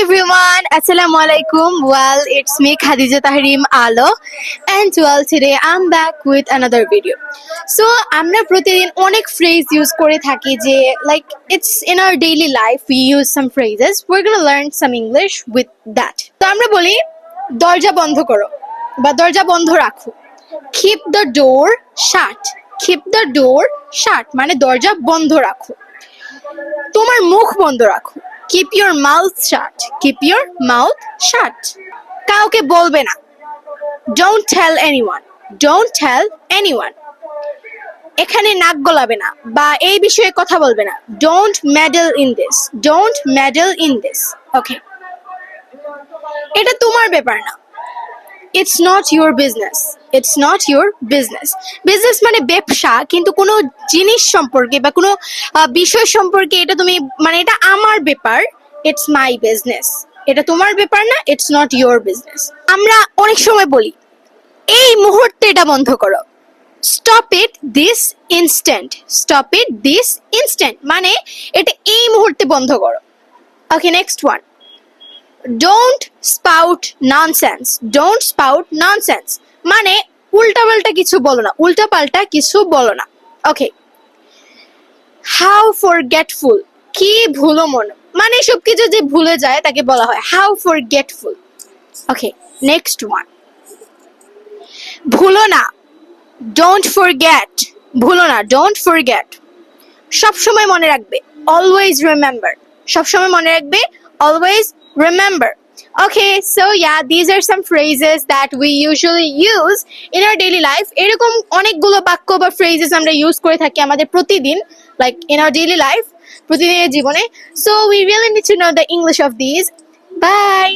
everyone, Assalamu alaikum. Well, it's me Khadija Tahrim Alo, and well, today I'm back with another video. So, আমরা প্রতিদিন অনেক phrase use করে থাকি যে like it's in our daily life we use some phrases. We're gonna learn some English with that. তো আমরা বলি দরজা বন্ধ করো বা দরজা বন্ধ রাখো. Keep the door shut. Keep the door shut মানে দরজা বন্ধ রাখো. তোমার মুখ বন্ধ রাখো. Keep your mouth shut. Keep your mouth shut. কাউকে বলবে না. Don't tell anyone. Don't tell anyone. এখানে নাক গলাবে না বা এই বিষয়ে কথা বলবে না. Don't meddle in this. Don't meddle in this. Okay. এটা তোমার ব্যাপার না. It's not your business. It's not your business. Business মানে ব্যবসা, কিন্তু কোনো জিনিস সম্পর্কে বা কোনো বিষয় সম্পর্কে এটা তুমি মানে এটা আমার ব্যাপার. It's my business. এটা তোমার ব্যাপার না. It's not your business. আমরা অনেক সময় বলি এই মুহূর্তে এটা বন্ধ করো. Stop it this instant. Stop it this instant মানে এটা এই মুহূর্তে বন্ধ করো. Okay, next one. Don't spout nonsense. Don't spout nonsense মানে উল্টাপাল্টা কিছু বলো না. উল্টাপাল্টা কিছু বলো না. Okay. How forgetful. কি ভুলো মন মানে সবকিছু যে ভুলে যায় তাকে বলা হয় how forgetful. Okay, next one. ভুলো না. Don't forget. ভুলো না. Don't forget. সব সময় মনে রাখবে. Always remember. সব সময় মনে রাখবে. Always remember. Okay, so yeah, these are some phrases that we usually use in our daily life. এরকম অনেকগুলো বাক্য বা phrases আমরা ইউজ করে থাকি আমাদের প্রতিদিন, like in our daily life, প্রতিদিনের জীবনে. So we really need to know the English of these. Bye.